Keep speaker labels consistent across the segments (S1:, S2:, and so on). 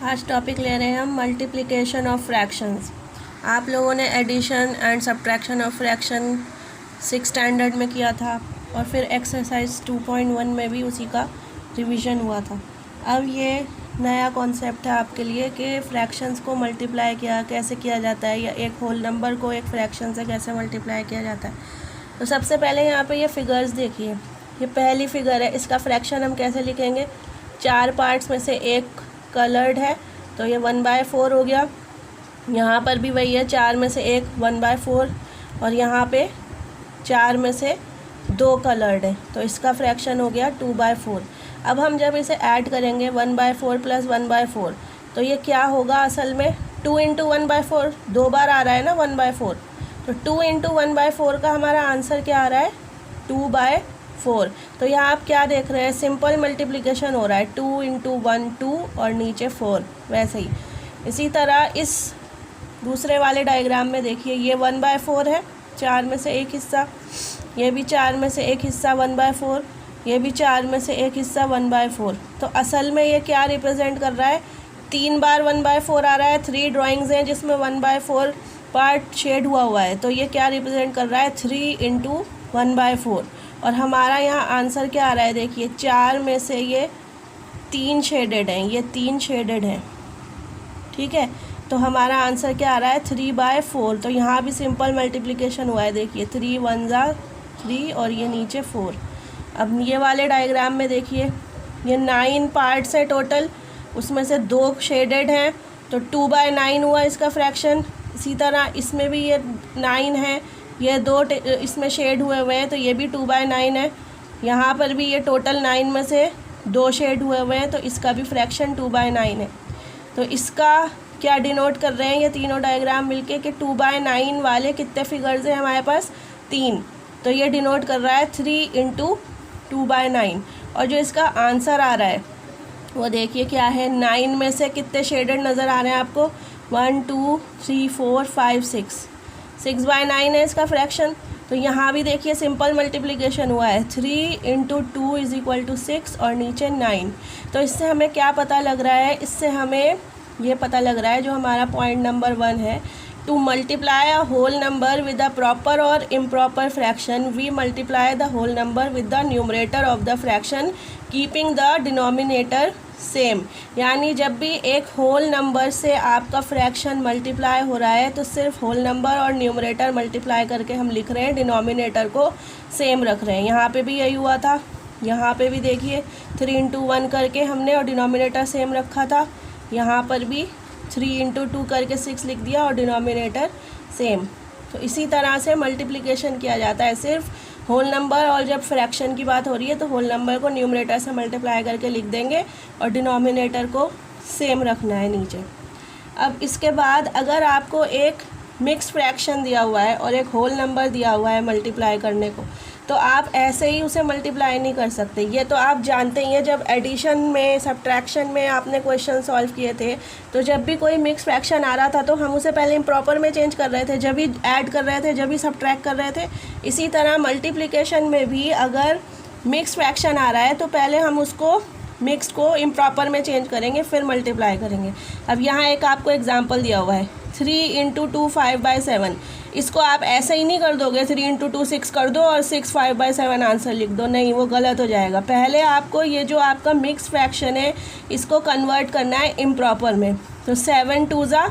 S1: आज टॉपिक ले रहे हैं हम मल्टीप्लिकेशन ऑफ फ्रैक्शंस। आप लोगों ने addition and subtraction of fraction 6 standard में किया था और फिर एक्सरसाइज 2.1 में भी उसी का रिवीजन हुआ था। अब ये नया कॉन्सेप्ट है आपके लिए कि फ्रैक्शंस को मल्टीप्लाई कैसे किया जाता है या एक होल नंबर को एक फ्रैक्शन से कैसे मल्टीप्लाई किया जाता है। तो सबसे पहले यहाँ पे ये फिगर्स देखिए। ये पहली फिगर है, इसका फ्रैक्शन हम कैसे लिखेंगे। 4 पार्ट्स में से एक कलर्ड है तो ये 1/4 हो गया। यहाँ पर भी वही है, 4 में से एक 1/4 और यहाँ पे 4 में से 2 कलर्ड है तो इसका फ्रैक्शन हो गया 2/4। अब हम जब इसे ऐड करेंगे 1/4 + 1/4 तो ये क्या होगा असल में 2 × 1/4, 2 बार आ रहा है ना 1/4, तो 2 × 1/4 का हमारा आंसर क्या आ रहा है 2/4। तो यहाँ आप क्या देख रहे हैं, सिंपल मल्टीप्लिकेशन हो रहा है, 2 × 1 2 और नीचे 4। वैसे ही इसी तरह इस दूसरे वाले डायग्राम में देखिए, ये 1/4 है, 4 में से एक हिस्सा, ये भी 4 में से एक हिस्सा 1/4, ये भी 4 में से एक हिस्सा 1/4। तो असल में ये क्या रिप्रेजेंट कर रहा है, 3 बार 1/4 आ रहा है। 3 ड्राइंग्स हैं जिसमें 1/4 पार्ट शेड हुआ है, तो ये क्या रिप्रेजेंट कर रहा है 3 × 1/4। और हमारा यहाँ आंसर क्या आ रहा है, देखिए 4 में से ये 3 शेडेड हैं, ये 3 शेडेड हैं, ठीक है। तो हमारा आंसर क्या आ रहा है 3/4। तो यहाँ भी सिंपल मल्टीप्लिकेशन हुआ है, देखिए 3 × 1 = 3 और ये नीचे 4। अब ये वाले डायग्राम में देखिए, ये 9 पार्ट्स है टोटल, उसमें से 2 शेडेड हैं तो 2/9 हुआ इसका फ्रैक्शन। इसी तरह इसमें भी ये 9 है, ये 2 इसमें शेड हुए हैं तो ये भी 2/9 है। यहाँ पर भी ये टोटल 9 में से 2 शेड हुए हैं तो इसका भी फ्रैक्शन 2/9 है। तो इसका क्या डिनोट कर रहे हैं ये तीनों डायग्राम मिलके कि 2/9 वाले कितने फिगर्स हैं हमारे पास, 3। तो ये डिनोट कर रहा है 3 × 2/9। और जो इसका आंसर आ रहा है वो देखिए क्या है, 9 में से कितने शेडेड नज़र आ रहे हैं आपको, 1 2 3 4 5 6, 6/9 है इसका फ्रैक्शन। तो यहाँ भी देखिए सिंपल मल्टीप्लिकेशन हुआ है, 3 × 2 = 6 और नीचे 9। तो इससे हमें क्या पता लग रहा है, इससे हमें ये पता लग रहा है जो हमारा पॉइंट नंबर 1 है, to multiply a whole number with the proper और improper fraction we multiply the whole number with the numerator of the fraction keeping the denominator same. यानी जब भी एक होल नंबर से आपका फ्रैक्शन मल्टीप्लाई हो रहा है तो सिर्फ होल नंबर और न्यूमरेटर मल्टीप्लाई करके हम लिख रहे हैं, डिनोमिनेटर को सेम रख रहे हैं। यहाँ पे भी यही हुआ था, यहाँ पे भी देखिए 3 × 1 करके हमने और डिनोमिनेटर सेम रखा था। यहाँ पर भी 3 × 2 करके 6 लिख दिया और डिनोमिनेटर सेम। तो इसी तरह से मल्टीप्लिकेशन किया जाता है, सिर्फ होल नंबर, और जब फ्रैक्शन की बात हो रही है तो होल नंबर को न्यूमरेटर से मल्टीप्लाई करके लिख देंगे और डिनोमिनेटर को सेम रखना है नीचे। अब इसके बाद अगर आपको एक मिक्स फ्रैक्शन दिया हुआ है और एक होल नंबर दिया हुआ है मल्टीप्लाई करने को, तो आप ऐसे ही उसे मल्टीप्लाई नहीं कर सकते। ये तो आप जानते ही हैं, जब एडिशन में सब्ट्रैक्शन में आपने क्वेश्चन सॉल्व किए थे तो जब भी कोई मिक्स फ्रैक्शन आ रहा था तो हम उसे पहले इम्प्रॉपर में चेंज कर रहे थे, जब भी ऐड कर रहे थे, जब भी सब्ट्रैक्ट कर रहे थे। इसी तरह मल्टीप्लिकेशन में भी अगर मिक्स फ्रैक्शन आ रहा है तो पहले हम उसको मिक्स्ड को इम्प्रॉपर में चेंज करेंगे, फिर मल्टीप्लाई करेंगे। अब यहाँ एक आपको एग्जाम्पल दिया हुआ है, 3 × 2 5/7। इसको आप ऐसे ही नहीं कर दोगे, 3 × 2 6 कर दो और 6 5/7 आंसर लिख दो, नहीं, वो गलत हो जाएगा। पहले आपको ये जो आपका मिक्स फ्रैक्शन है इसको कन्वर्ट करना है इम्प्रॉपर में। तो 7 2 =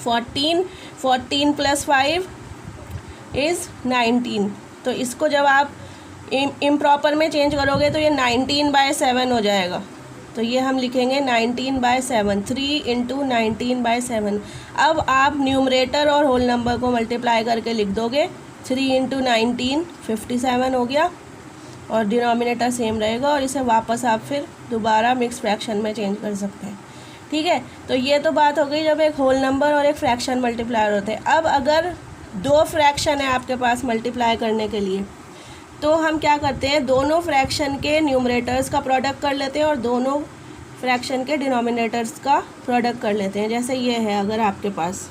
S1: 14, 14 + 5 = 19। तो इसको जब आप इम्प्रॉपर में चेंज करोगे तो ये 19/7 हो जाएगा। तो ये हम लिखेंगे 19/7, 3 × 19/7। अब आप न्यूमरेटर और होल नंबर को मल्टीप्लाई करके लिख दोगे, 3 × 19 57 हो गया और डिनोमिनेटर सेम रहेगा, और इसे वापस आप फिर दोबारा मिक्स फ्रैक्शन में चेंज कर सकते हैं, ठीक है। तो ये तो बात हो गई जब एक होल नंबर और एक फ्रैक्शन मल्टीप्लायर होते हैं। अब अगर 2 फ्रैक्शन है आपके पास मल्टीप्लाई करने के लिए, तो हम क्या करते हैं, दोनों फ्रैक्शन के न्यूमरेटर्स का प्रोडक्ट कर लेते हैं और दोनों फ्रैक्शन के डिनोमिनेटर्स का प्रोडक्ट कर लेते हैं। जैसे ये है, अगर आपके पास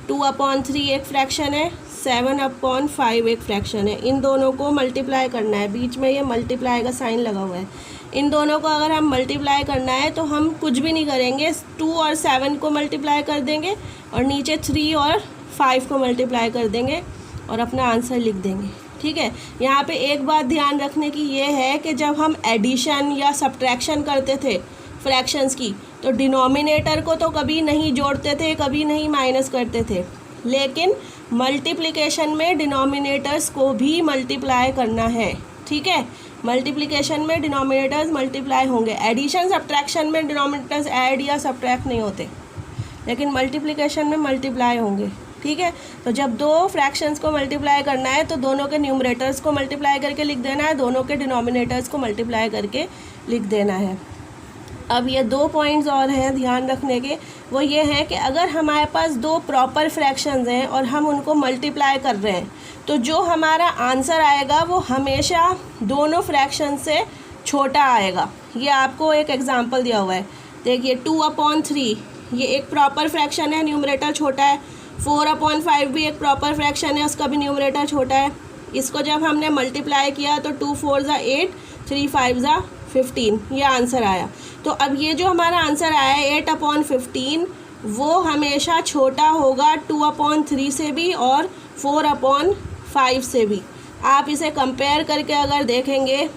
S1: 2/3 एक फ्रैक्शन है, 7/5 एक फ्रैक्शन है, इन दोनों को मल्टीप्लाई करना है। बीच में ये मल्टीप्लाई का साइन लगा हुआ है, इन दोनों को अगर हम मल्टीप्लाई करना है तो हम कुछ भी नहीं करेंगे, 2 और 7 को मल्टीप्लाई कर देंगे और नीचे 3 और 5 को मल्टीप्लाई कर देंगे और अपना आंसर लिख देंगे। ठीक है, यहाँ पे एक बात ध्यान रखने की ये है कि जब हम एडिशन या सब्ट्रैक्शन करते थे फ्रैक्शंस की, तो डिनोमिनेटर को तो कभी नहीं जोड़ते थे, कभी नहीं माइनस करते थे, लेकिन मल्टीप्लिकेशन में डिनोमिनेटर्स को भी मल्टीप्लाई करना है। ठीक है, मल्टीप्लिकेशन में डिनोमिनेटर्स मल्टीप्लाई होंगे। एडिशन सब्ट्रैक्शन में डिनोमिनेटर्स ऐड या सब्ट्रैक्ट नहीं होते, लेकिन मल्टीप्लिकेशन में मल्टीप्लाई होंगे। ठीक है, तो जब दो फ्रैक्शंस को मल्टीप्लाई करना है तो दोनों के न्यूमरेटर्स को मल्टीप्लाई करके लिख देना है, दोनों के डिनोमिनेटर्स को मल्टीप्लाई करके लिख देना है। अब ये 2 पॉइंट्स और हैं ध्यान रखने के, वो ये हैं कि अगर हमारे पास 2 प्रॉपर फ्रैक्शंस हैं और हम उनको मल्टीप्लाई कर रहे हैं तो जो हमारा आंसर आएगा वो हमेशा दोनों फ्रैक्शन से छोटा आएगा। ये आपको एक एग्जांपल दिया हुआ है, देखिए 2/3 ये एक प्रॉपर फ्रैक्शन है, न्यूमरेटर छोटा है। 4/5 भी एक प्रॉपर फ्रैक्शन है, उसका भी न्यूमरेटर छोटा है। इसको जब हमने मल्टीप्लाई किया तो 2 4 ज़ा 8, 3 5 ज़ा 15, ये आंसर आया। तो अब ये जो हमारा आंसर आया है 8/15, वो हमेशा छोटा होगा 2/3 से भी और 4/5 से भी। आप इसे कंपेयर करके अगर देखेंगे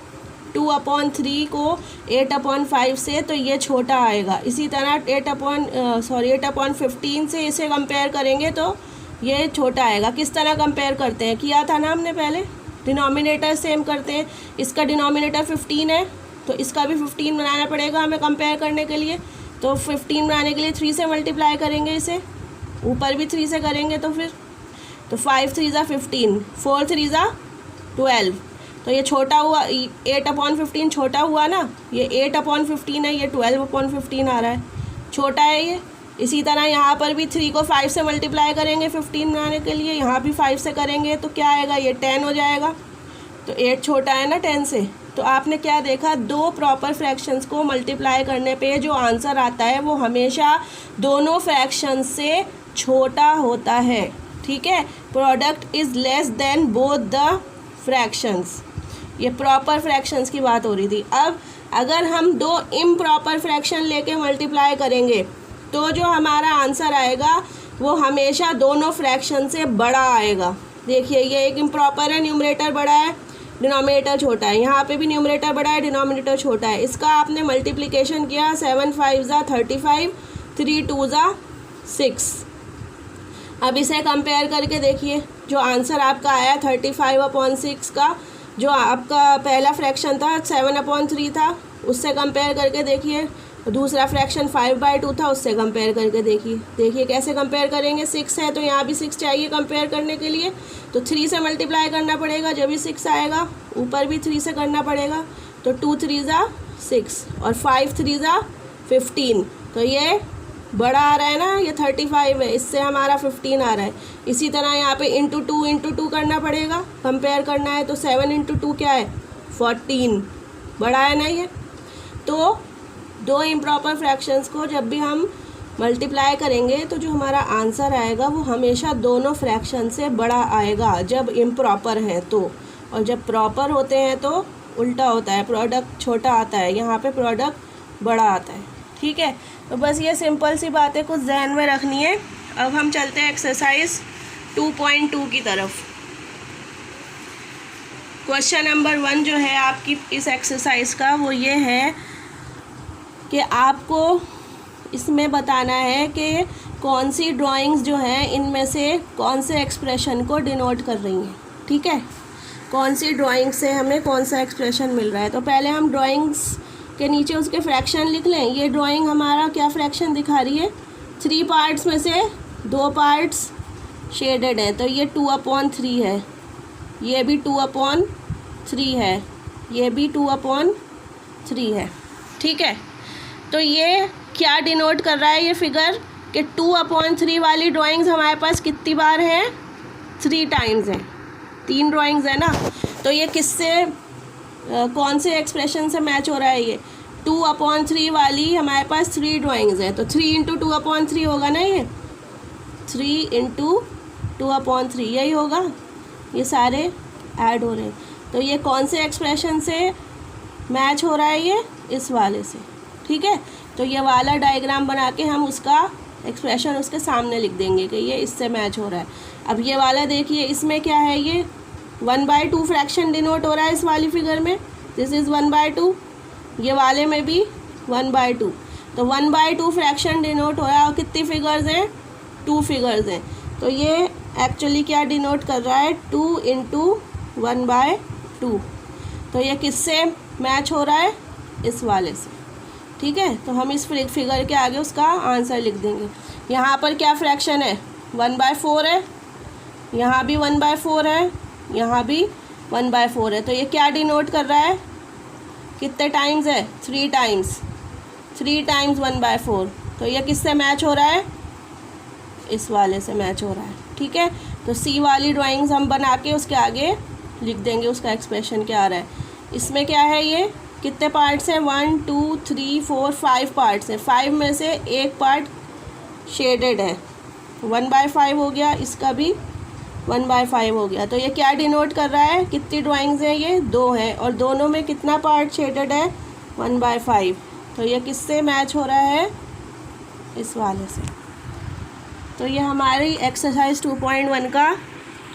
S1: 2/3 को 8/5 से, तो ये छोटा आएगा। इसी तरह 8/15 से इसे कंपेयर करेंगे तो ये छोटा आएगा। किस तरह कंपेयर करते हैं, किया था ना हमने पहले, डिनोमिनेटर सेम करते हैं। इसका डिनोमिनेटर 15 है तो इसका भी 15 बनाना पड़ेगा हमें कंपेयर करने के लिए। तो 15 बनाने के लिए 3 से मल्टीप्लाई करेंगे, इसे ऊपर भी 3 से करेंगे तो फिर तो 5 3 ज़ा 15, 4 3 ज़ा 12, तो ये छोटा हुआ। 8/15 छोटा हुआ ना, ये 8/15 है, ये 12/15 आ रहा है, छोटा है ये। इसी तरह यहाँ पर भी 3 को 5 से मल्टीप्लाई करेंगे 15 बनाने के लिए, यहाँ भी 5 से करेंगे तो क्या आएगा, ये 10 हो जाएगा। तो 8 छोटा है ना 10 से। तो आपने क्या देखा, 2 प्रॉपर फ्रैक्शंस को मल्टीप्लाई करने पे जो आंसर आता है वो हमेशा दोनों फ्रैक्शंस से छोटा होता है। ठीक है, product is less than both the fractions. ये प्रॉपर फ्रैक्शंस की बात हो रही थी। अब अगर हम 2 इम्प्रॉपर फ्रैक्शन लेके मल्टीप्लाई करेंगे तो जो हमारा आंसर आएगा वो हमेशा दोनों फ्रैक्शन से बड़ा आएगा। देखिए ये एक इम्प्रॉपर है, न्यूमरेटर बड़ा है, डिनोमिनेटर छोटा है। यहाँ पे भी न्यूमरेटर बड़ा है, डिनोमिनेटर छोटा है। इसका आपने मल्टीप्लिकेशन किया, 7 5 ज़ा 35, 3 2 ज़ा 6। अब इसे कंपेयर करके देखिए, जो आंसर आपका आया 35/6 का, जो आपका पहला फ्रैक्शन था 7/3 था, उससे कंपेयर करके देखिए। दूसरा फ्रैक्शन 5/2 था, उससे कंपेयर करके देखिए। देखिए कैसे कंपेयर करेंगे, 6 है तो यहाँ भी 6 चाहिए कंपेयर करने के लिए, तो 3 से मल्टीप्लाई करना पड़ेगा, जब भी 6 आएगा। ऊपर भी 3 से करना पड़ेगा, तो 2 3 ज़ा 6 और 5 3 ज़ा 15, तो ये बड़ा आ रहा है ना, ये 35 है, इससे हमारा 15 आ रहा है। इसी तरह यहाँ पे इंटू 2 करना पड़ेगा, कंपेयर करना है, तो 7 × 2 क्या है, 14, बड़ा है ना ये। तो 2 इम्प्रॉपर फ्रैक्शंस को जब भी हम मल्टीप्लाई करेंगे तो जो हमारा आंसर आएगा वो हमेशा दोनों फ्रैक्शन से बड़ा आएगा जब इम्प्रॉपर है तो, और जब प्रॉपर होते हैं तो उल्टा होता है, प्रोडक्ट छोटा आता है, यहाँ पे प्रोडक्ट बड़ा आता है। ठीक है, तो बस ये सिंपल सी बातें कुछ जहन में रखनी है। अब हम चलते हैं एक्सरसाइज 2.2 की तरफ। क्वेश्चन नंबर 1 जो है आपकी इस एक्सरसाइज का, वो ये है कि आपको इसमें बताना है कि कौन सी ड्राइंग्स जो हैं इनमें से कौन से एक्सप्रेशन को डिनोट कर रही हैं। ठीक है, कौन सी ड्राइंग से हमें कौन सा एक्सप्रेशन मिल रहा है। तो पहले हम ड्राइंग्स के नीचे उसके फ्रैक्शन लिख लें। ये ड्राइंग हमारा क्या फ्रैक्शन दिखा रही है, 3 पार्ट्स में से 2 पार्ट्स शेडेड है, तो ये 2/3 है, ये भी 2/3 है, ये भी 2/3 है। ठीक है, तो ये क्या डिनोट कर रहा है ये फिगर कि 2/3 वाली ड्राइंग्स हमारे पास कितनी बार है, 3 टाइम्स हैं, 3 ड्राइंग्स है ना। तो ये किससे कौन से एक्सप्रेशन से मैच हो रहा है, ये 2/3 वाली हमारे पास 3 ड्राइंग्स है, तो 3 × 2/3 होगा ना, ये 3 × 2/3 यही होगा, ये सारे ऐड हो रहे हैं। तो ये कौन से एक्सप्रेशन से मैच हो रहा है ये इस वाले से, ठीक है। तो ये वाला डायग्राम बना के हम उसका एक्सप्रेशन उसके सामने लिख देंगे कि ये इससे मैच हो रहा है। अब ये वाला देखिए, इसमें क्या है, ये 1/2 फ्रैक्शन डिनोट हो रहा है इस वाली फिगर में, दिस इज़ 1/2। ये वाले में भी 1/2, तो 1/2 फ्रैक्शन डिनोट हो रहा है। और कितनी फिगर्स हैं, 2 फिगर्स हैं। तो ये एक्चुअली क्या डिनोट कर रहा है, 2 × 1/2। तो ये किससे मैच हो रहा है, इस वाले से, ठीक है। तो हम इस फिगर के आगे उसका आंसर लिख देंगे। यहाँ पर क्या फ्रैक्शन है, 1/4 है, यहाँ भी 1/4 है, यहाँ भी 1/4 है। तो ये क्या डिनोट कर रहा है, कितने टाइम्स है, 3 टाइम्स, 3 टाइम्स 1/4। तो ये किससे मैच हो रहा है, इस वाले से मैच हो रहा है, ठीक है। तो सी वाली ड्राइंग्स हम बना के उसके आगे लिख देंगे उसका एक्सप्रेशन क्या आ रहा है। इसमें क्या है, ये कितने पार्ट्स हैं, 1 2 3 4 5 पार्ट्स हैं। 5 में से एक पार्ट शेडेड है, 1/5 हो गया, इसका भी 1/5 हो गया। तो ये क्या डिनोट कर रहा है, कितनी ड्राइंग्स हैं, ये 2 हैं, और दोनों में कितना पार्ट शेडेड है, 1/5। तो ये किससे मैच हो रहा है, इस वाले से। तो ये हमारी एक्सरसाइज 2.1 का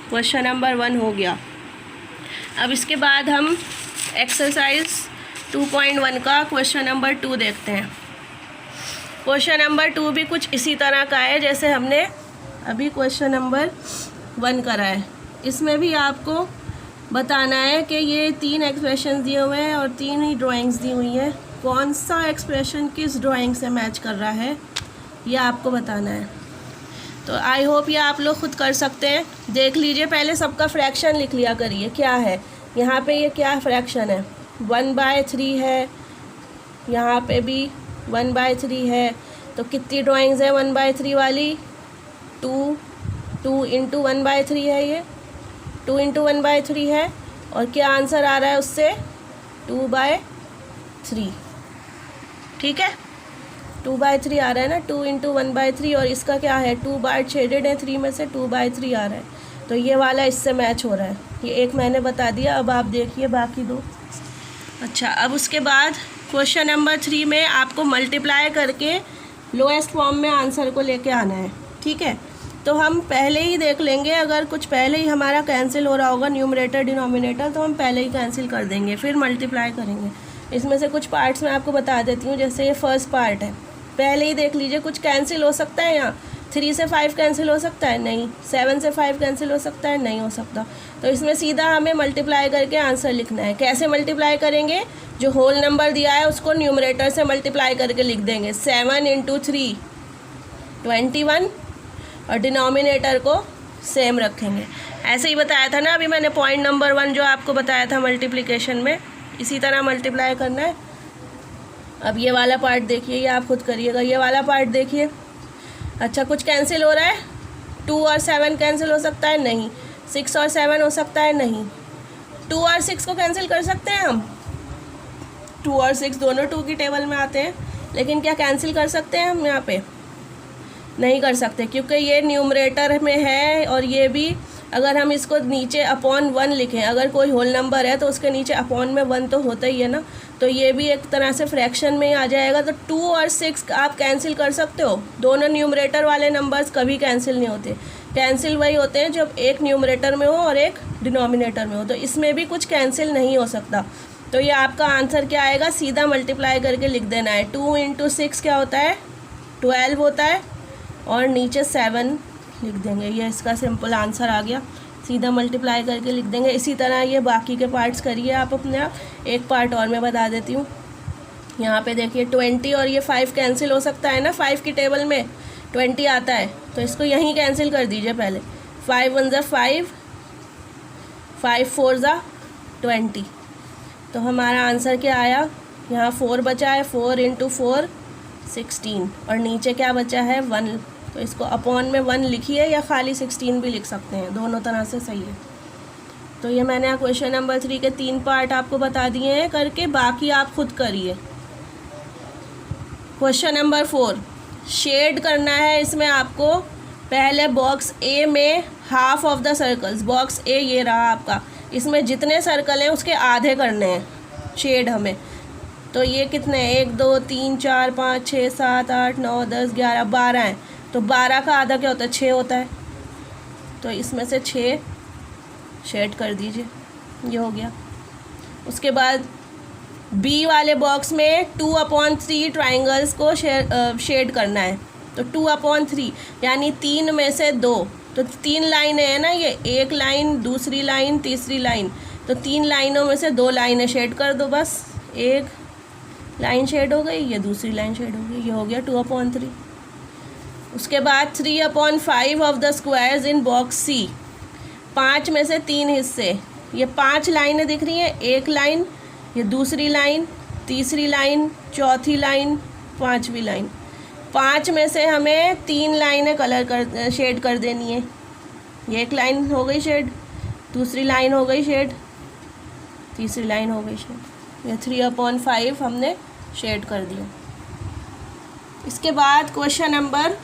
S1: क्वेश्चन नंबर 1 हो गया। अब इसके बाद हम एक्सरसाइज 2.1 का क्वेश्चन नंबर 2 देखते हैं। क्वेश्चन नंबर 2 भी कुछ इसी तरह का है जैसे हमने अभी क्वेश्चन नंबर 1 करा है। इसमें भी आपको बताना है कि ये 3 एक्सप्रेशन दिए हुए हैं और 3 ही ड्राइंग्स दी हुई हैं, कौन सा एक्सप्रेशन किस ड्राइंग से मैच कर रहा है ये आपको बताना है। तो आई होप ये आप लोग खुद कर सकते हैं। देख लीजिए, पहले सबका फ्रैक्शन लिख लिया करिए, क्या है यहाँ पे, ये क्या फ्रैक्शन है, 1/3 है, यहाँ पे भी 1/3 है। तो कितनी ड्राइंग्स है 1/3 वाली, 2 × 1/3 है, ये 2 × 1/3 है। और क्या आंसर आ रहा है उससे, 2/3, ठीक है, 2/3 आ रहा है ना, 2 × 1/3। और इसका क्या है, 2 पार्ट शेडेड है, 3 में से 2/3 आ रहा है। तो ये वाला इससे मैच हो रहा है, ये एक मैंने बता दिया। अब आप देखिए बाकी 2। अच्छा, अब उसके बाद क्वेश्चन नंबर 3 में आपको मल्टीप्लाई करके लोएस्ट फॉर्म में आंसर को लेके आना है, ठीक है। तो हम पहले ही देख लेंगे, अगर कुछ पहले ही हमारा कैंसिल हो रहा होगा न्यूमरेटर डिनोमिनेटर, तो हम पहले ही कैंसिल कर देंगे, फिर मल्टीप्लाई करेंगे। इसमें से कुछ पार्ट्स मैं आपको बता देती हूँ। जैसे ये फर्स्ट पार्ट है, पहले ही देख लीजिए, कुछ कैंसिल हो सकता है, यहाँ 3 से 5 कैंसिल हो सकता है, नहीं। 7 से 5 कैंसिल हो सकता है, नहीं हो सकता। तो इसमें सीधा हमें मल्टीप्लाई करके आंसर लिखना है। कैसे मल्टीप्लाई करेंगे, जो होल नंबर दिया है उसको न्यूमरेटर से मल्टीप्लाई करके लिख देंगे, 7 × 3 21, और डिनोमिनेटर को सेम रखेंगे। ऐसे ही बताया था ना अभी मैंने पॉइंट नंबर 1 जो आपको बताया था मल्टीप्लिकेशन में, इसी तरह मल्टीप्लाई करना है। अब ये वाला पार्ट देखिए, ये आप खुद करिएगा, ये वाला पार्ट देखिए। अच्छा, कुछ कैंसिल हो रहा है, 2 और 7 कैंसिल हो सकता है, नहीं। 6 और 7 हो सकता है, नहीं। 2 और 6 को कैंसिल कर सकते हैं हम, 2 और 6 दोनों 2 की टेबल में आते हैं, लेकिन क्या कैंसिल कर सकते हैं हम यहाँ पे, नहीं कर सकते, क्योंकि ये न्यूमरेटर में है। और ये भी अगर हम इसको नीचे अपॉन 1 लिखें, अगर कोई होल नंबर है तो उसके नीचे अपॉन में 1 तो होता ही है ना, तो ये भी एक तरह से फ्रैक्शन में ही आ जाएगा। तो 2 और 6 आप कैंसिल कर सकते हो, दोनों न्यूमरेटर वाले नंबर्स कभी कैंसिल नहीं होते। कैंसिल वही होते हैं जब एक न्यूमरेटर में हो और एक डिनोमिनेटर में हो, तो इसमें भी कुछ कैंसिल नहीं हो सकता। तो ये आपका आंसर क्या आएगा, सीधा मल्टीप्लाई करके लिख देना है। 2 × 6 क्या होता है, 12 होता है, और नीचे 7 लिख देंगे। ये इसका सिंपल आंसर आ गया, सीधा मल्टीप्लाई करके लिख देंगे। इसी तरह ये बाकी के पार्ट्स करिए आप अपने आप। एक पार्ट और मैं बता देती हूँ, यहाँ पे देखिए 20 और ये 5 कैंसिल हो सकता है ना, 5 की टेबल में 20 आता है, तो इसको यहीं कैंसिल कर दीजिए पहले। 5 1 ज़ा 5, 5 4 ज़ा 20। तो हमारा आंसर क्या आया, यहाँ 4 बचा है, 4 × 4 16, और नीचे क्या बचा है 1। तो इसको अपॉन में 1 लिखिए या खाली 16 भी लिख सकते हैं, दोनों तरह से सही है। तो ये मैंने क्वेश्चन नंबर 3 के 3 पार्ट आपको बता दिए हैं करके, बाकी आप खुद करिए। क्वेश्चन नंबर 4, शेड करना है। इसमें आपको पहले बॉक्स ए में half of the circles, box A ये रहा आपका, इसमें जितने सर्कल हैं उसके आधे करने हैं। शेड हमें। तो ये कितने हैं, 1 2 3 4 5 6 7 8 9 10 11 12 हैं। तो 12 का आधा क्या होता है, 6 होता है। तो इसमें से 6 शेड कर दीजिए, ये हो गया। उसके बाद बी वाले बॉक्स में 2/3 ट्राइंगल्स को शेड करना है। तो 2/3 यानी 3 में से 2। तो 3 लाइनें हैं ना, ये एक लाइन, दूसरी लाइन, तीसरी लाइन। तो 3 लाइनों में से 2 लाइनें शेड कर दो बस। एक लाइन शेड हो गई, ये दूसरी लाइन शेड हो गई, ये हो गया 2/3। उसके बाद 3/5 of the squares in box C, 5 में से 3 हिस्से। ये 5 लाइनें दिख रही हैं, एक लाइन, ये दूसरी लाइन, तीसरी लाइन, चौथी लाइन, पांचवी लाइन। 5 में से हमें 3 लाइनें शेड कर देनी है। ये एक लाइन हो गई शेड, दूसरी लाइन हो गई शेड, तीसरी लाइन हो गई शेड। ये 3/5 हमने शेड कर दिया। इसके बाद क्वेश्चन नंबर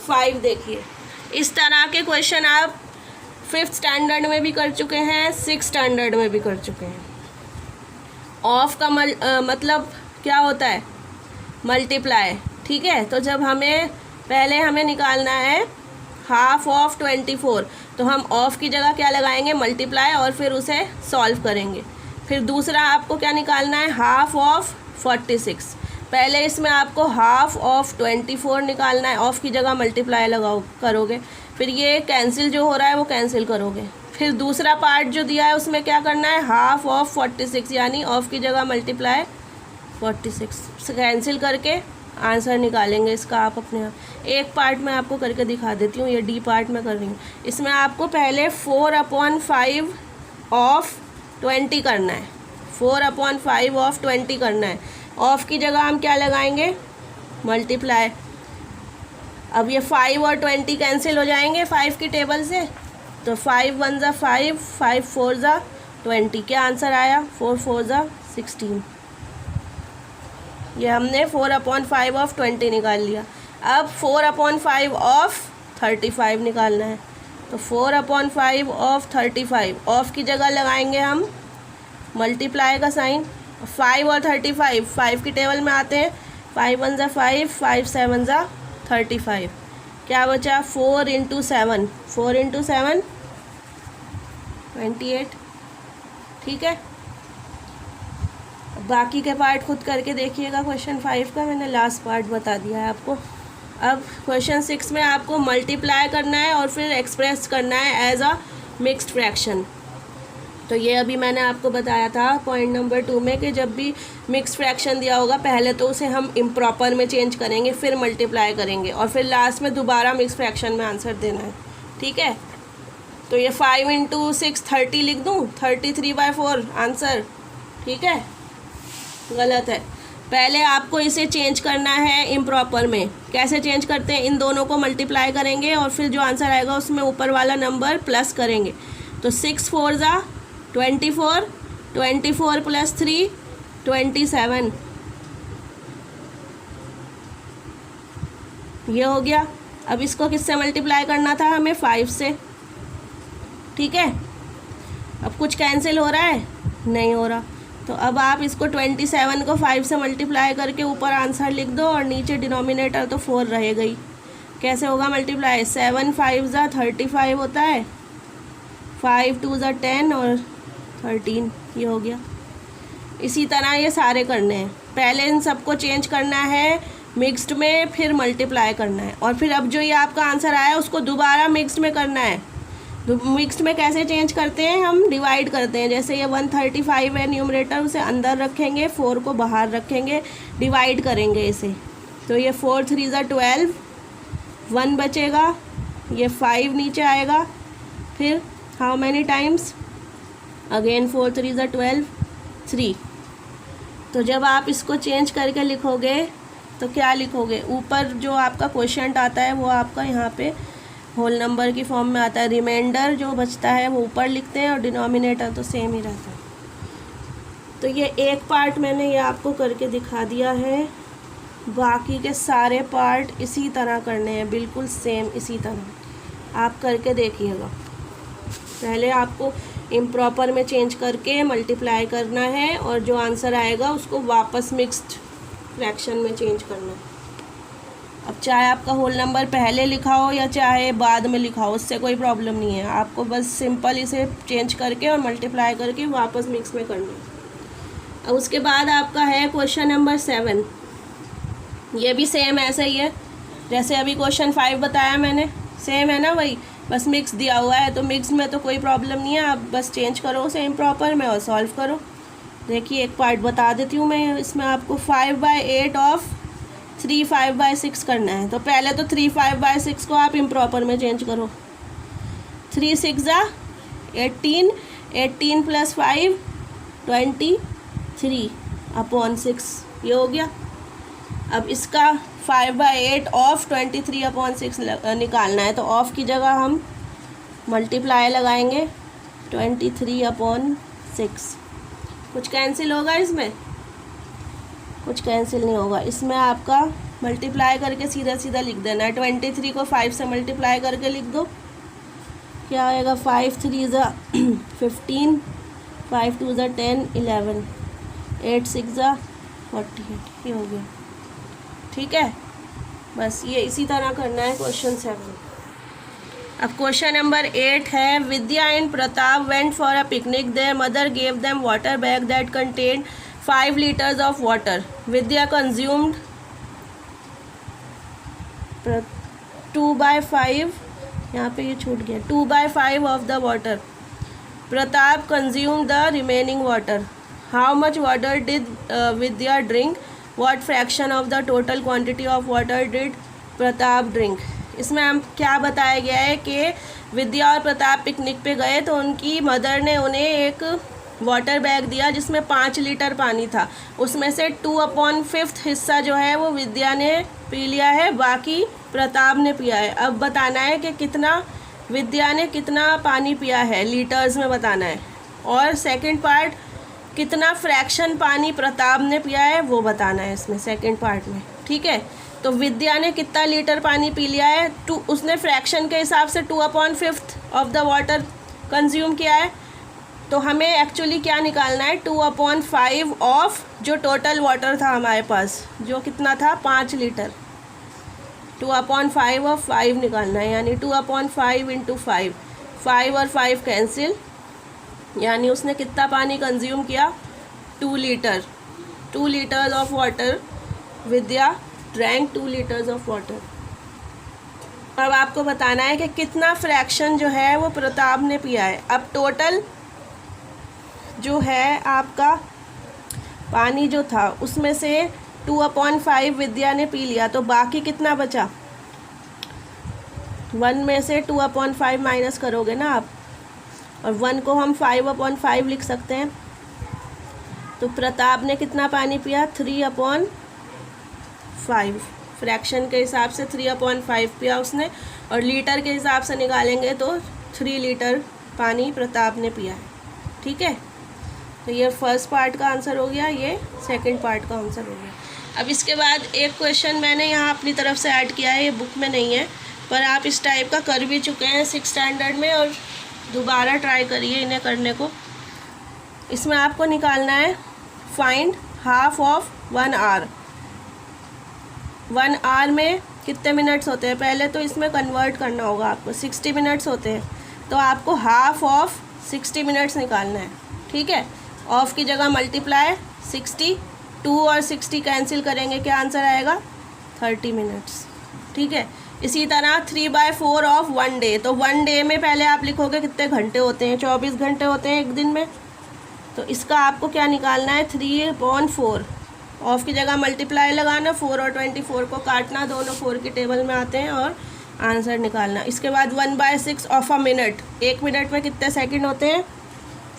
S1: 5 देखिए। इस तरह के क्वेश्चन आप 5th स्टैंडर्ड में भी कर चुके हैं, 6th स्टैंडर्ड में भी कर चुके हैं। ऑफ का मतलब क्या होता है, मल्टीप्लाई। ठीक है, तो जब पहले हमें निकालना है हाफ ऑफ 24, तो हम ऑफ की जगह क्या लगाएंगे, मल्टीप्लाई, और फिर उसे सॉल्व करेंगे। फिर दूसरा आपको क्या निकालना है, हाफ ऑफ 46। पहले इसमें आपको हाफ ऑफ 24 निकालना है, ऑफ की जगह मल्टीप्लाई करोगे। फिर ये कैंसिल जो हो रहा है वो कैंसिल करोगे। फिर दूसरा पार्ट जो दिया है उसमें क्या करना है, हाफ ऑफ 46 यानी ऑफ की जगह मल्टीप्लाई 46 कैंसिल करके आंसर निकालेंगे इसका आप अपने आप। एक पार्ट में आपको करके दिखा देती हूँ, ये डी पार्ट में कर रही हूँ। इसमें आपको पहले 4/5 ऑफ 20 करना है, 4/5 ऑफ 20 करना है। ऑफ की जगह हम क्या लगाएंगे, मल्टीप्लाई। अब ये 5 और 20 कैंसिल हो जाएंगे 5 की टेबल से, तो 5 1 ज़ा 5, 5 4 ज़ा 20। क्या आंसर आया, 4 4 ज़ा 16। ये हमने 4/5 ऑफ 20 निकाल लिया। अब 4/5 ऑफ 35 निकालना है। तो 4/5 ऑफ 35, ऑफ की जगह लगाएंगे हम मल्टीप्लाई का साइन। 5 और 35 5 की टेबल में आते हैं, 5 1 ज़ा 5, 5 7 ज़ा 35। क्या बचा, 4 × 7, 4 × 7 28। ठीक है, बाकी के पार्ट खुद करके देखिएगा। क्वेश्चन 5 का मैंने लास्ट पार्ट बता दिया है आपको। अब क्वेश्चन 6 में आपको मल्टीप्लाई करना है और फिर एक्सप्रेस करना है एज अ मिक्स्ड फ्रैक्शन। तो ये अभी मैंने आपको बताया था पॉइंट नंबर 2 में कि जब भी मिक्स्ड फ्रैक्शन दिया होगा पहले तो उसे हम इम्प्रॉपर में चेंज करेंगे, फिर मल्टीप्लाई करेंगे और फिर लास्ट में दोबारा मिक्स्ड फ्रैक्शन में आंसर देना है। ठीक है, तो ये 5 × 6 30 लिख दूँ, 33/4 आंसर। ठीक है, गलत है। पहले आपको इसे चेंज करना है इम्प्रॉपर में। कैसे चेंज करते हैं, इन दोनों को मल्टीप्लाई करेंगे और फिर जो आंसर आएगा उसमें ऊपर वाला नंबर प्लस करेंगे। तो 6 4 ज़ा 24, 24 + 3 27। ये हो गया। अब इसको किससे मल्टीप्लाई करना था हमें, 5 से। ठीक है, अब कुछ कैंसिल हो रहा है, नहीं हो रहा। तो अब आप इसको 27 को 5 से मल्टीप्लाई करके ऊपर आंसर लिख दो और नीचे डिनोमिनेटर तो 4 रहेगा ही। कैसे होगा मल्टीप्लाई, 7 5 ज़ा 35 होता है, 5 2 ज़ा 10 और 13। ये हो गया। इसी तरह ये सारे करने हैं। पहले इन सबको चेंज करना है मिक्स्ड में, फिर मल्टीप्लाई करना है और फिर अब जो ये आपका आंसर आया उसको दोबारा मिक्स्ड में करना है। मिक्स्ड में कैसे चेंज करते हैं, हम डिवाइड करते हैं। जैसे ये 135 है न्यूमरेटर, उसे अंदर रखेंगे, 4 को बाहर रखेंगे, डिवाइड करेंगे इसे। तो ये 4 3 ज़ा 12, 1 बचेगा, ये 5 नीचे आएगा, फिर हाउ मैनी टाइम्स, अगेन 4 3 ज़ा 12, 3। तो जब आप इसको चेंज करके लिखोगे तो क्या लिखोगे, ऊपर जो आपका क्वोशिएंट आता है वो आपका यहाँ पे होल नंबर की फॉर्म में आता है। रिमाइंडर जो बचता है वो ऊपर लिखते हैं और डिनोमिनेटर तो सेम ही रहता है। तो ये एक पार्ट मैंने ये आपको करके दिखा दिया है, बाकी के सारे पार्ट इसी तरह करने हैं, बिल्कुल सेम इसी तरह। आप करके देखिएगा। पहले आपको इम्प्रॉपर में चेंज करके मल्टीप्लाई करना है और जो आंसर आएगा उसको वापस मिक्स्ड फ्रैक्शन में चेंज करना है। अब चाहे आपका होल नंबर पहले लिखा हो या चाहे बाद में लिखा हो, उससे कोई प्रॉब्लम नहीं है, आपको बस सिंपल इसे चेंज करके और मल्टीप्लाई करके वापस मिक्स में करना है। अब उसके बाद आपका है क्वेश्चन नंबर 7। ये भी सेम ऐसा ही है जैसे अभी क्वेश्चन 5 बताया मैंने, सेम है ना वही, बस मिक्स दिया हुआ है तो मिक्स में तो कोई प्रॉब्लम नहीं है, आप बस चेंज करो उसे इम्प्रॉपर में और सॉल्व करो। देखिए एक पार्ट बता देती हूँ मैं, इसमें आपको 5/8 ऑफ 3/5/6 करना है। तो पहले तो 3/5/6 को आप इम्प्रॉपर में चेंज करो। 3 6 18, 18 + 5 23/6, ये हो गया। अब इसका 5/8 ऑफ 23/6 निकालना है, तो ऑफ की जगह हम मल्टीप्लाई लगाएंगे 23/6। कुछ कैंसिल होगा इसमें? कुछ कैंसिल नहीं होगा। इसमें आपका मल्टीप्लाई करके सीधा सीधा लिख देना है। 23 को 5 से मल्टीप्लाई करके लिख दो, क्या आएगा? 5 3 15, 5 2 10 11, 8 6 48, ये हो गया। ठीक है, बस ये इसी तरह करना है क्वेश्चन 7। अब क्वेश्चन नंबर 8 है, Vidya and Pratap went for a picnic, their mother gave them water bag that contained 5 liters of water. Vidya consumed 2/5, यहाँ पे ये छूट गया, 2/5 of the water. Pratap consumed the remaining water. How much water did Vidya drink? What fraction of the total quantity of water did Pratap drink? इसमें हम क्या बताया गया है कि विद्या और प्रताप पिकनिक पे गए तो उनकी मदर ने उन्हें एक वाटर बैग दिया जिसमें 5 लीटर पानी था। उसमें से 2/5 हिस्सा जो है वो विद्या ने पी लिया है, बाकी प्रताप ने पिया है। अब बताना है कि कितना विद्या ने कितना पानी पिया है, लीटर्स में बताना है। और सेकंड पार्ट, कितना फ्रैक्शन पानी प्रताप ने पिया है वो बताना है इसमें सेकंड पार्ट में। ठीक है, तो विद्या ने कितना लीटर पानी पी लिया है, उसने फ्रैक्शन के हिसाब से 2/5 ऑफ द वाटर कंज्यूम किया है। तो हमें एक्चुअली क्या निकालना है, 2/5 ऑफ जो टोटल वाटर था हमारे पास, जो कितना था 5 लीटर, 2/5 ऑफ 5 निकालना है, यानी 2/5 × 5, 5 और 5 कैंसिल, यानी उसने कितना पानी कंज्यूम किया, 2 litre. 2 litres of water Vidya drank 2 litres of water. अब आपको बताना है कि कितना फ्रैक्शन जो है वो प्रताप ने पिया है। अब टोटल जो है आपका पानी जो था उसमें से 2/5 विद्या ने पी लिया, तो बाकी कितना बचा, 1 में से 2/5 माइनस करोगे ना आप, और 1 को हम 5/5 लिख सकते हैं। तो प्रताप ने कितना पानी पिया, 3/5, फ्रैक्शन के हिसाब से 3/5 पिया उसने, और लीटर के हिसाब से निकालेंगे तो 3 लीटर पानी प्रताप ने पिया है। ठीक है, तो ये फर्स्ट पार्ट का आंसर हो गया, ये सेकंड पार्ट का आंसर हो गया। अब इसके बाद एक क्वेश्चन मैंने यहाँ अपनी तरफ से ऐड किया है, ये बुक में नहीं है, पर आप इस टाइप का कर भी चुके हैं 6th स्टैंडर्ड में, और दोबारा ट्राई करिए इन्हें करने को। इसमें आपको निकालना है find half of 1 hour. 1 hour में कितने मिनट्स होते हैं, पहले तो इसमें कन्वर्ट करना होगा आपको, 60 मिनट्स होते हैं, तो आपको हाफ ऑफ 60 मिनट्स निकालना है। ठीक है, ऑफ की जगह मल्टीप्लाई 60, 2 और 60 कैंसिल करेंगे, क्या आंसर आएगा, 30 मिनट्स। ठीक है, इसी तरह 3/4 ऑफ 1 डे, तो 1 डे में पहले आप लिखोगे कितने घंटे होते हैं, 24 घंटे होते हैं एक दिन में, तो इसका आपको क्या निकालना है, 3/4, ऑफ की जगह मल्टीप्लाई लगाना, 4 और 24 को काटना, दोनों 4 की टेबल में आते हैं, और आंसर निकालना। इसके बाद 1/6 ऑफ अ मिनट, 1 मिनट में कितने सेकंड होते हैं,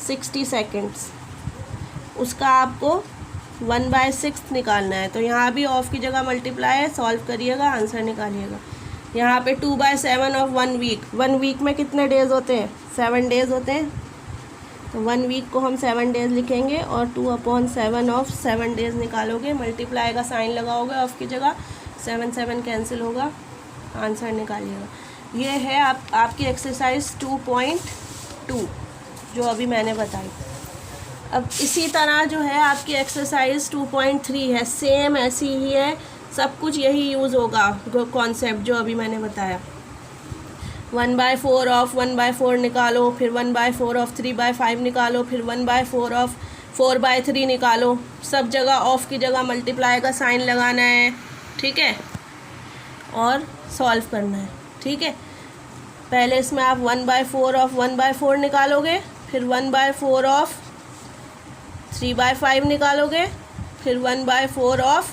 S1: 60 सेकंड्स, उसका आपको 1/6 निकालना है। तो यहाँ भी ऑफ की जगह मल्टीप्लाई है, सॉल्व करिएगा, आंसर निकालिएगा। यहाँ पे 2/7 ऑफ 1 वीक, 1 वीक में कितने डेज़ होते हैं, 7 डेज़ होते हैं, तो 1 वीक को हम 7 डेज़ लिखेंगे, और 2/7 ऑफ 7 डेज़ निकालोगे, मल्टीप्लाई का साइन लगाओगे ऑफ की जगह, 7 कैंसिल होगा, आंसर निकालिएगा। ये है आपकी एक्सरसाइज 2.2 2 जो अभी मैंने बताई। अब इसी तरह जो है आपकी एक्सरसाइज 2.3 है, सेम ऐसी ही है, सब कुछ यही यूज़ होगा कॉन्सेप्ट जो अभी मैंने बताया। 1/4 ऑफ 1/4 निकालो, फिर 1/4 ऑफ 3/5 निकालो, फिर 1/4 ऑफ 4/3 निकालो। सब जगह ऑफ की जगह मल्टीप्लाई का साइन लगाना है, ठीक है, और सॉल्व करना है, ठीक है। पहले इसमें आप 1/4 ऑफ 1/4 निकालोगे, फिर 1/4 ऑफ 3/5 निकालोगे, फिर 1/4 ऑफ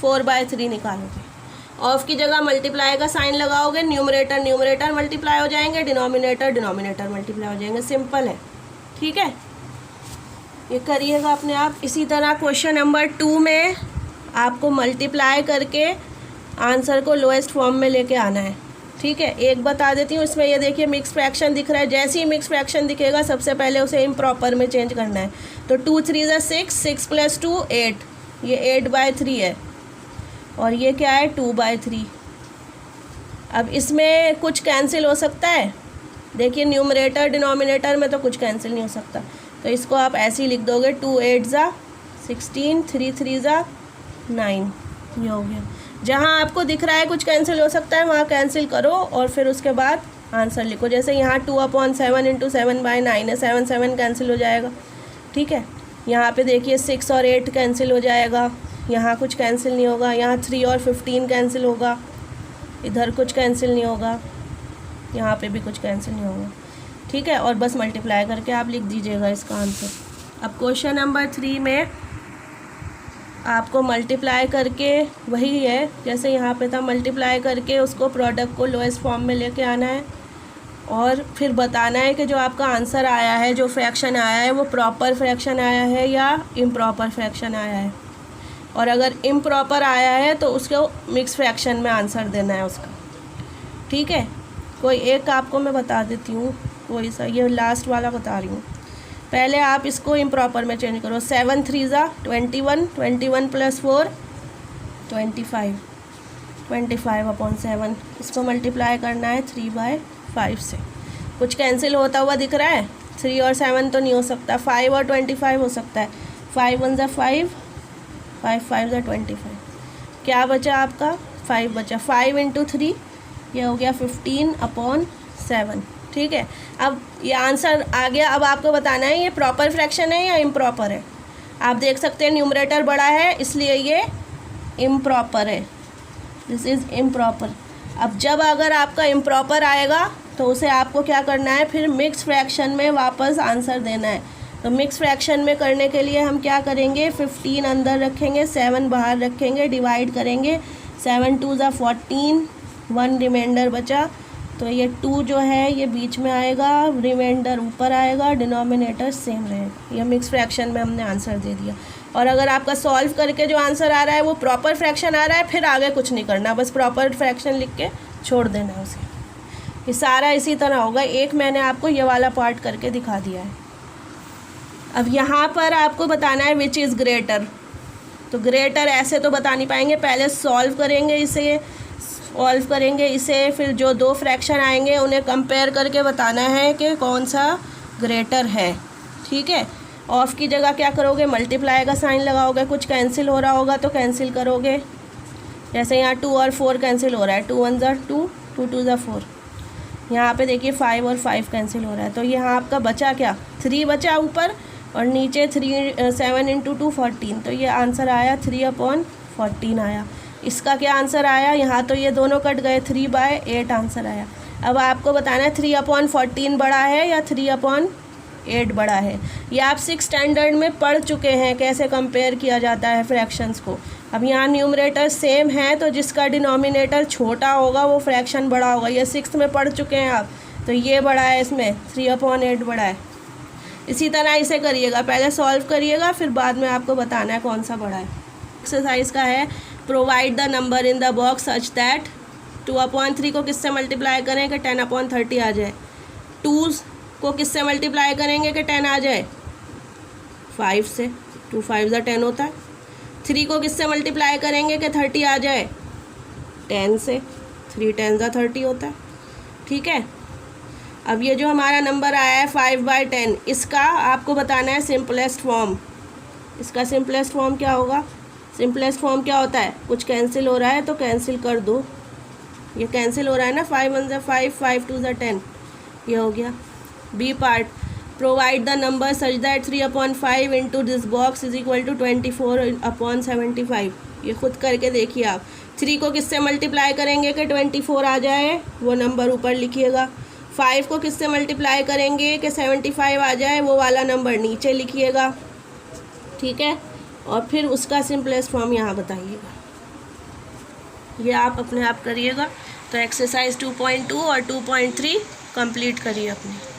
S1: 4/3 निकालोगे। ऑफ की जगह मल्टीप्लाई का साइन लगाओगे, न्यूमरेटर न्यूमरेटर मल्टीप्लाई हो जाएंगे, डिनोमिनेटर डिनोमिनेटर मल्टीप्लाई हो जाएंगे। सिंपल है, ठीक है, ये करिएगा अपने आप। इसी तरह क्वेश्चन नंबर 2 में आपको मल्टीप्लाई करके आंसर को लोएस्ट फॉर्म में लेके आना है, ठीक है। एक बता देती हूँ, इसमें ये देखिए मिक्स फ्रैक्शन दिख रहा है, जैसे ही मिक्स फ्रैक्शन दिखेगा सबसे पहले उसे इम्प्रॉपर में चेंज करना है। तो 2 3 ज़ा 6, 6 + 2 8, ये 8/3 है, और ये क्या है 2/3। अब इसमें कुछ कैंसिल हो सकता है, देखिए न्यूमरेटर डिनोमिनेटर में तो कुछ कैंसिल नहीं हो सकता, तो इसको आप ऐसे ही लिख दोगे 2 8 ज़ा 16, 3 3 ज़ा 9, ये हो गया। जहाँ आपको दिख रहा है कुछ कैंसिल हो सकता है वहाँ कैंसिल करो और फिर उसके बाद आंसर लिखो। जैसे यहाँ 2/7 × 7/9 है, 7 7 कैंसिल हो जाएगा, ठीक है। यहाँ पे देखिए 6 और 8 कैंसिल हो जाएगा, यहाँ कुछ कैंसिल नहीं होगा, यहाँ 3 और 15 कैंसिल होगा, इधर कुछ कैंसिल नहीं होगा, यहाँ पे भी कुछ कैंसिल नहीं होगा, ठीक है। और बस मल्टीप्लाई करके आप लिख दीजिएगा इसका आंसर। अब क्वेश्चन नंबर 3 में आपको मल्टीप्लाई करके वही है जैसे यहाँ पे था, मल्टीप्लाई करके उसको प्रोडक्ट को लोएस्ट फॉर्म में लेके आना है और फिर बताना है कि जो आपका आंसर आया है, जो फ्रैक्शन आया है, वो प्रॉपर फ्रैक्शन आया है या इम्प्रॉपर फ्रैक्शन आया है। और अगर इम्प्रॉपर आया है तो उसको मिक्स फ्रैक्शन में आंसर देना है उसका, ठीक है। कोई एक आपको मैं बता देती हूँ, कोई सा, ये लास्ट वाला बता रही हूँ। पहले आप इसको इम्प्रॉपर में चेंज करो। 7 3 ज़ा 21, 21 + 4 25, 25/7, इसको मल्टीप्लाई करना है 3/5 से। कुछ कैंसिल होता हुआ दिख रहा है, 3 और 7 तो नहीं हो सकता, 5 और 25 हो सकता है। 5 1 ज़ा 5, 5 5 ज़ा 25, क्या बचा आपका 5 बचा। 5 × 3 ये हो गया 15/7, ठीक है। अब ये आंसर आ गया। अब आपको बताना है ये प्रॉपर फ्रैक्शन है या इम्प्रॉपर है। आप देख सकते हैं न्यूमरेटर बड़ा है इसलिए ये इम्प्रॉपर है, दिस इज़ इम्प्रॉपर। अब जब अगर आपका इम्प्रॉपर आएगा तो उसे आपको क्या करना है, फिर मिक्स फ्रैक्शन में वापस आंसर देना है। तो मिक्स फ्रैक्शन में करने के लिए हम क्या करेंगे, 15 अंदर रखेंगे, 7 बाहर रखेंगे, डिवाइड करेंगे। 7 2 ज़ा 14, 1 रिमाइंडर बचा, तो ये 2 जो है ये बीच में आएगा, रिमाइंडर ऊपर आएगा, डिनोमिनेटर सेम रहेगा। ये मिक्स फ्रैक्शन में हमने आंसर दे दिया। और अगर आपका सॉल्व करके जो आंसर आ रहा है वो प्रॉपर फ्रैक्शन आ रहा है, फिर आगे कुछ नहीं करना, बस प्रॉपर फ्रैक्शन लिख के छोड़ देना है उसे। ये सारा इसी तरह होगा। एक मैंने आपको ये वाला पार्ट करके दिखा दिया है। अब यहाँ पर आपको बताना है विच इज़ ग्रेटर। तो ग्रेटर ऐसे तो बता नहीं पाएंगे, पहले सॉल्व करेंगे इसे, फिर जो 2 फ्रैक्शन आएंगे उन्हें कंपेयर करके बताना है कि कौन सा ग्रेटर है, ठीक है। ऑफ की जगह क्या करोगे, मल्टीप्लाई का साइन लगाओगे। कुछ कैंसिल हो रहा होगा तो कैंसिल करोगे, जैसे यहाँ 2 और 4 कैंसिल हो रहा है, 2 1 ज़ा 2, 2 2 ज़ा 4। यहाँ पे देखिए 5 और 5 कैंसिल हो रहा है, तो यहाँ आपका बचा क्या, 3 बचा ऊपर, और नीचे 7 × 2 14, तो ये आंसर आया 3/14 आया। इसका क्या आंसर आया, यहाँ तो ये दोनों कट गए, 3/8 आंसर आया। अब आपको बताना है 3/14 बड़ा है या 3/8 बड़ा है। ये आप 6th स्टैंडर्ड में पढ़ चुके हैं कैसे कंपेयर किया जाता है फ्रैक्शंस को। अब यहाँ न्यूमरेटर सेम है तो जिसका डिनोमिनेटर छोटा होगा वो फ्रैक्शन बड़ा होगा। ये 6th में पढ़ चुके हैं आप, तो ये बड़ा है, इसमें 3/8 बड़ा है। इसी तरह इसे करिएगा, पहले सॉल्व करिएगा फिर बाद में आपको बताना है कौन सा बड़ा है। एक्सरसाइज का है, provide the number in the box such that 2/3 को किससे मल्टीप्लाई करें कि 10/30 आ जाए। 2 को किससे मल्टीप्लाई करेंगे कि 10 आ जाए, 5 से, 2 5 ज़ा 10 होता है। 3 को किससे मल्टीप्लाई करेंगे कि 30 आ जाए, 10 से, 3 10 ज़ा 30 होता है, ठीक है। अब ये जो हमारा नंबर आया है 5/10, इसका आपको बताना है सिंपलेस्ट फॉर्म। इसका सिंपलेस्ट फॉर्म क्या होगा? सिंपलेस्ट फॉर्म क्या होता है? कुछ कैंसिल हो रहा है तो कैंसिल कर दो, ये कैंसिल हो रहा है ना, 5 1 5, 5 2 10, ये हो गया। B part, provide the number such that 3/5 into this box is equal to 24/75। ये खुद करके देखिए आप। 3 को किससे मल्टीप्लाई करेंगे कि 24 आ जाए, वो नंबर ऊपर लिखिएगा। 5 को किससे मल्टीप्लाई करेंगे कि 75 आ जाए, वो वाला नंबर नीचे लिखिएगा, ठीक है। और फिर उसका सिंपलेस्ट फॉर्म यहाँ बताइएगा। ये आप अपने आप करिएगा। तो एक्सरसाइज 2.2 और 2.3 कंप्लीट करिए अपनी।